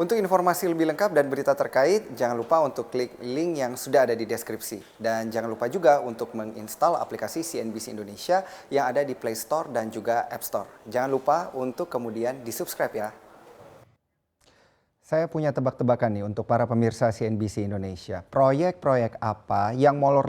Untuk informasi lebih lengkap dan berita terkait, jangan lupa untuk klik link yang sudah ada di deskripsi. Dan jangan lupa juga untuk menginstal aplikasi CNBC Indonesia yang ada di Play Store dan juga App Store. Jangan lupa untuk kemudian di-subscribe ya. Saya punya tebak-tebakan nih untuk para pemirsa CNBC Indonesia. Proyek-proyek apa yang molor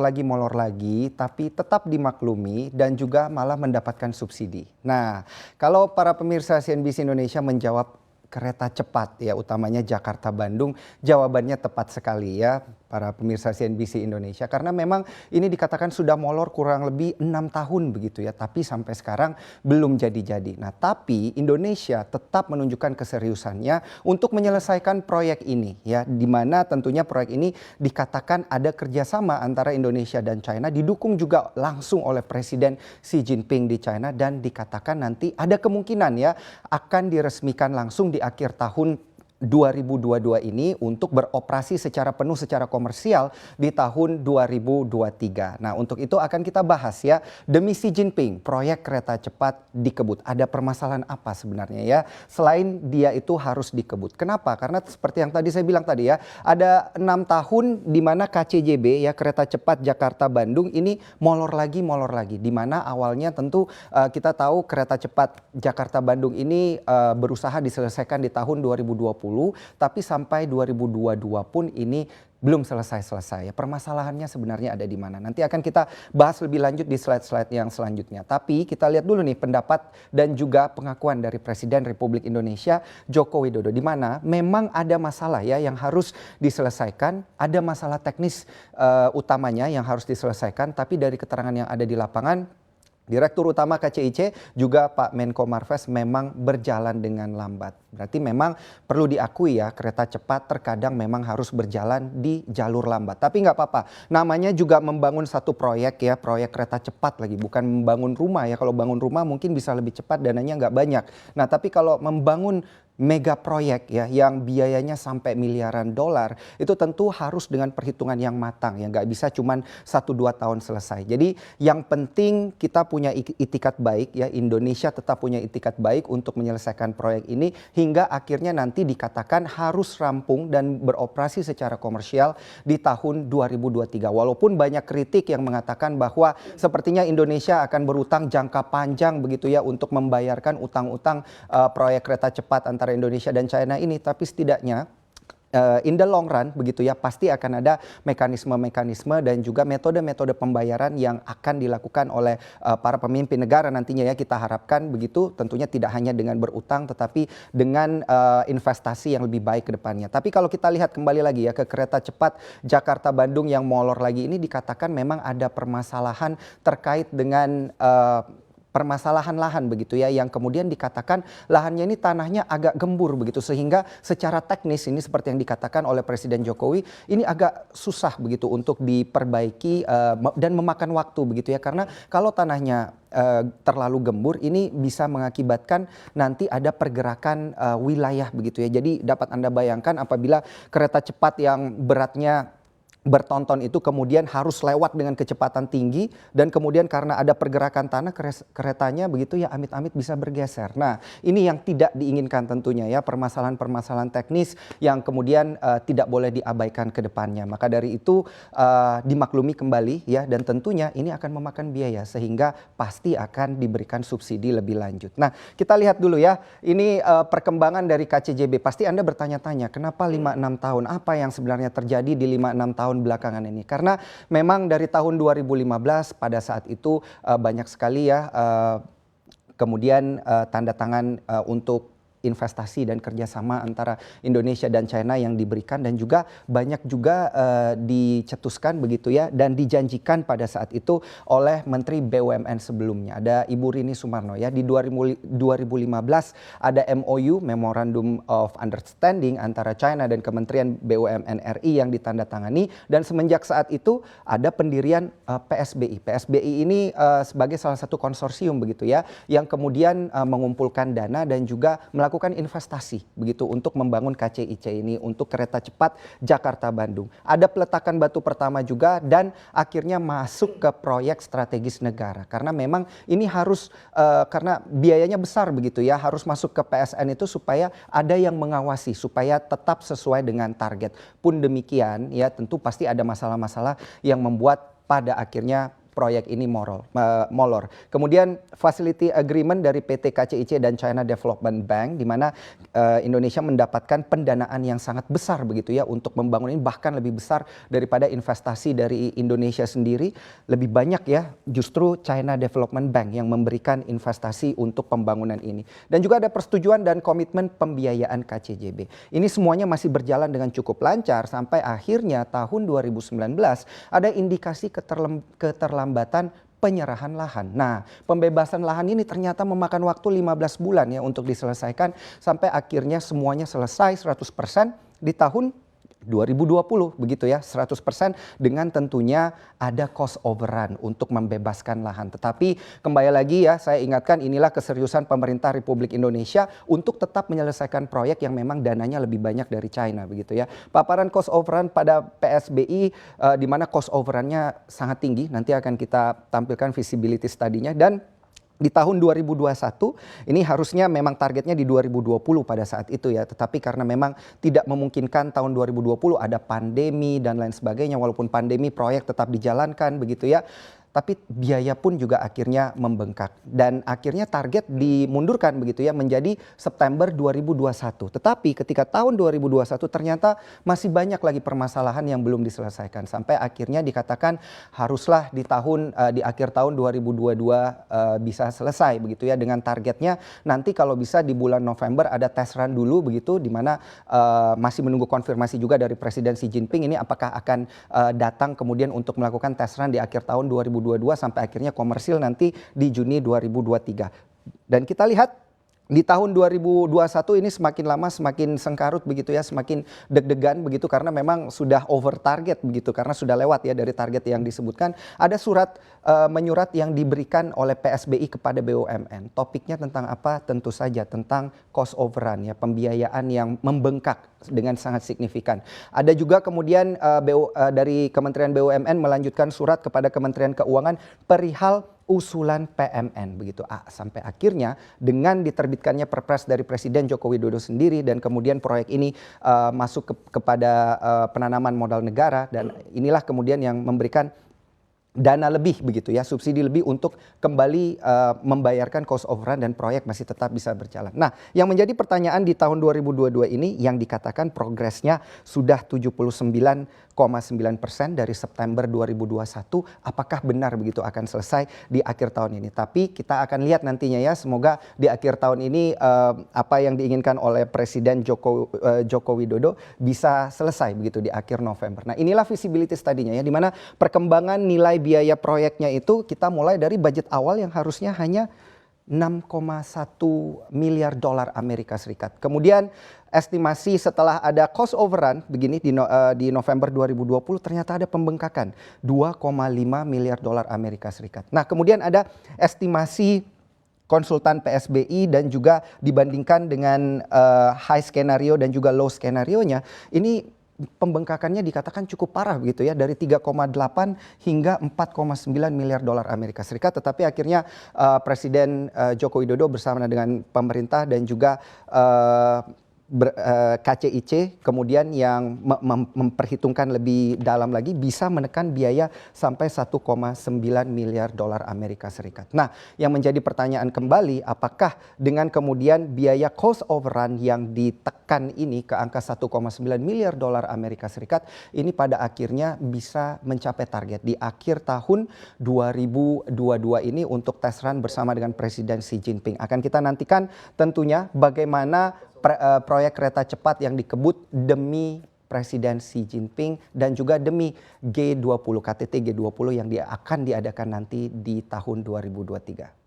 lagi, tapi tetap dimaklumi dan juga malah mendapatkan subsidi. Nah, kalau para pemirsa CNBC Indonesia menjawab kereta cepat ya, utamanya Jakarta-Bandung, jawabannya tepat sekali ya para pemirsa CNBC Indonesia. Karena memang ini dikatakan sudah molor kurang lebih 6 tahun begitu ya, tapi sampai sekarang belum jadi-jadi. Nah, tapi Indonesia tetap menunjukkan keseriusannya untuk menyelesaikan proyek ini ya, di mana tentunya proyek ini dikatakan ada kerjasama antara Indonesia dan China, didukung juga langsung oleh Presiden Xi Jinping di China, dan dikatakan nanti ada kemungkinan ya akan diresmikan langsung di akhir tahun 2022 ini untuk beroperasi secara penuh secara komersial di tahun 2023. Nah, untuk itu akan kita bahas ya, demi Xi Jinping proyek kereta cepat dikebut. Ada permasalahan apa sebenarnya ya selain dia itu harus dikebut? Kenapa? Karena seperti yang tadi saya bilang tadi ya, ada 6 tahun di mana KCJB ya, kereta cepat Jakarta Bandung ini molor lagi, di mana awalnya tentu kita tahu kereta cepat Jakarta Bandung ini berusaha diselesaikan di tahun 2020, tapi sampai 2022 pun ini belum selesai-selesai. Permasalahannya sebenarnya ada di mana? Nanti akan kita bahas lebih lanjut di slide-slide yang selanjutnya. Tapi kita lihat dulu nih pendapat dan juga pengakuan dari Presiden Republik Indonesia Joko Widodo, di mana memang ada masalah ya yang harus diselesaikan, ada masalah teknis utamanya yang harus diselesaikan, tapi dari keterangan yang ada di lapangan, Direktur Utama KCIC juga Pak Menko Marves memang berjalan dengan lambat. Berarti memang perlu diakui ya, kereta cepat terkadang memang harus berjalan di jalur lambat. Tapi nggak apa-apa, namanya juga membangun satu proyek ya, proyek kereta cepat lagi, bukan membangun rumah ya. Kalau bangun rumah mungkin bisa lebih cepat, dananya nggak banyak. Nah, tapi kalau membangun mega proyek ya yang biayanya sampai miliaran dolar, itu tentu harus dengan perhitungan yang matang ya, nggak bisa cuman 1-2 tahun selesai. Jadi yang penting kita punya itikat baik ya, Indonesia tetap punya itikat baik untuk menyelesaikan proyek ini hingga akhirnya nanti dikatakan harus rampung dan beroperasi secara komersial di tahun 2023. Walaupun banyak kritik yang mengatakan bahwa sepertinya Indonesia akan berutang jangka panjang begitu ya untuk membayarkan utang-utang proyek kereta cepat antara Indonesia dan China ini, tapi setidaknya in the long run begitu ya, pasti akan ada mekanisme-mekanisme dan juga metode-metode pembayaran yang akan dilakukan oleh para pemimpin negara nantinya ya. Kita harapkan begitu, tentunya tidak hanya dengan berutang tetapi dengan investasi yang lebih baik ke depannya. Tapi kalau kita lihat kembali lagi ya ke kereta cepat Jakarta Bandung yang molor lagi ini, dikatakan memang ada permasalahan terkait dengan permasalahan lahan begitu ya, yang kemudian dikatakan lahannya ini tanahnya agak gembur begitu, sehingga secara teknis ini seperti yang dikatakan oleh Presiden Jokowi ini agak susah begitu untuk diperbaiki dan memakan waktu begitu ya, karena kalau tanahnya terlalu gembur ini bisa mengakibatkan nanti ada pergerakan wilayah begitu ya. Jadi dapat Anda bayangkan apabila kereta cepat yang beratnya bertonton itu kemudian harus lewat dengan kecepatan tinggi, dan kemudian karena ada pergerakan tanah keretanya begitu ya amit-amit bisa bergeser. Nah, ini yang tidak diinginkan tentunya ya, permasalahan-permasalahan teknis yang kemudian tidak boleh diabaikan ke depannya. Maka dari itu dimaklumi kembali ya, dan tentunya ini akan memakan biaya sehingga pasti akan diberikan subsidi lebih lanjut. Nah, kita lihat dulu ya, ini perkembangan dari KCJB. Pasti Anda bertanya-tanya kenapa 5-6 tahun, apa yang sebenarnya terjadi di 5-6 tahun belakangan ini, karena memang dari tahun 2015 pada saat itu banyak sekali ya kemudian tanda tangan untuk investasi dan kerjasama antara Indonesia dan China yang diberikan, dan juga banyak juga dicetuskan begitu ya dan dijanjikan pada saat itu oleh Menteri BUMN sebelumnya, ada Ibu Rini Sumarno ya. Di 2015 ada MOU, Memorandum of Understanding, antara China dan Kementerian BUMN RI yang ditandatangani, dan semenjak saat itu ada pendirian PSBI. PSBI ini sebagai salah satu konsorsium begitu ya, yang kemudian mengumpulkan dana dan juga melakukan melakukan investasi begitu untuk membangun KCIC ini untuk kereta cepat Jakarta-Bandung. Ada peletakan batu pertama juga dan akhirnya masuk ke proyek strategis negara. Karena memang ini harus karena biayanya besar begitu ya, harus masuk ke PSN itu supaya ada yang mengawasi supaya tetap sesuai dengan target. Pun demikian ya tentu pasti ada masalah-masalah yang membuat pada akhirnya proyek ini molor. Kemudian facility agreement dari PT KCIC dan China Development Bank di mana Indonesia mendapatkan pendanaan yang sangat besar begitu ya untuk membangun ini, bahkan lebih besar daripada investasi dari Indonesia sendiri. Lebih banyak ya justru China Development Bank yang memberikan investasi untuk pembangunan ini. Dan juga ada persetujuan dan komitmen pembiayaan KCJB. Ini semuanya masih berjalan dengan cukup lancar sampai akhirnya tahun 2019 ada indikasi keterlambatan penyerahan lahan. Nah, pembebasan lahan ini ternyata memakan waktu 15 bulan ya untuk diselesaikan sampai akhirnya semuanya selesai 100% di tahun 2020 begitu ya, 100% dengan tentunya ada cost overrun untuk membebaskan lahan. Tetapi kembali lagi ya, saya ingatkan inilah keseriusan pemerintah Republik Indonesia untuk tetap menyelesaikan proyek yang memang dananya lebih banyak dari China begitu ya. Paparan cost overrun pada PSBI di mana cost overrunnya sangat tinggi, nanti akan kita tampilkan visibility study-nya. Dan di tahun 2021 ini harusnya memang targetnya di 2020 pada saat itu ya. Tetapi karena memang tidak memungkinkan tahun 2020 ada pandemi dan lain sebagainya. Walaupun pandemi proyek tetap dijalankan begitu ya. Tapi biaya pun juga akhirnya membengkak. Dan akhirnya target dimundurkan begitu ya menjadi September 2021. Tetapi ketika tahun 2021 ternyata masih banyak lagi permasalahan yang belum diselesaikan. Sampai akhirnya dikatakan haruslah di akhir tahun 2022 bisa selesai begitu ya. Dengan targetnya nanti kalau bisa di bulan November ada test run dulu begitu. Di mana masih menunggu konfirmasi juga dari Presiden Xi Jinping ini apakah akan datang kemudian untuk melakukan test run di akhir tahun 2022 sampai akhirnya komersil nanti di Juni 2023. Dan kita lihat di tahun 2021 ini semakin lama semakin sengkarut begitu ya, semakin deg-degan begitu karena memang sudah over target begitu karena sudah lewat ya dari target yang disebutkan. Ada menyurat yang diberikan oleh PSBI kepada BUMN. Topiknya tentang apa? Tentu saja tentang cost overrun ya, pembiayaan yang membengkak dengan sangat signifikan. Ada juga kemudian dari Kementerian BUMN melanjutkan surat kepada Kementerian Keuangan perihal usulan PMN begitu. Sampai akhirnya dengan diterbitkannya Perpres dari Presiden Joko Widodo sendiri dan kemudian proyek ini masuk kepada penanaman modal negara dan inilah kemudian yang memberikan dana lebih begitu ya, subsidi lebih untuk kembali membayarkan cost overrun dan proyek masih tetap bisa berjalan. Nah, yang menjadi pertanyaan di tahun 2022 ini yang dikatakan progresnya sudah 79,9% dari September 2021, apakah benar begitu akan selesai di akhir tahun ini? Tapi kita akan lihat nantinya ya, semoga di akhir tahun ini apa yang diinginkan oleh Presiden Joko Widodo bisa selesai begitu di akhir November. Nah, inilah visibility study-nya ya, di mana perkembangan nilai biaya proyeknya itu kita mulai dari budget awal yang harusnya hanya 6,1 miliar dolar Amerika Serikat. Kemudian estimasi setelah ada cost overrun begini di November 2020 ternyata ada pembengkakan 2,5 miliar dolar Amerika Serikat. Nah, kemudian ada estimasi konsultan PSBI dan juga dibandingkan dengan high skenario dan juga low skenario-nya ini pembengkakannya dikatakan cukup parah begitu ya, dari 3,8 hingga 4,9 miliar dolar Amerika Serikat. Tetapi akhirnya Presiden Joko Widodo bersama dengan pemerintah dan juga KCIC kemudian yang memperhitungkan lebih dalam lagi bisa menekan biaya sampai 1,9 miliar dolar Amerika Serikat. Nah, yang menjadi pertanyaan kembali, apakah dengan kemudian biaya cost overrun yang ditekan ini ke angka 1,9 miliar dolar Amerika Serikat ini pada akhirnya bisa mencapai target di akhir tahun 2022 ini untuk test run bersama dengan Presiden Xi Jinping. Akan kita nantikan tentunya bagaimana proyek kereta cepat yang dikebut demi Presiden Xi Jinping dan juga demi G20, KTT G20 yang akan diadakan nanti di tahun 2023.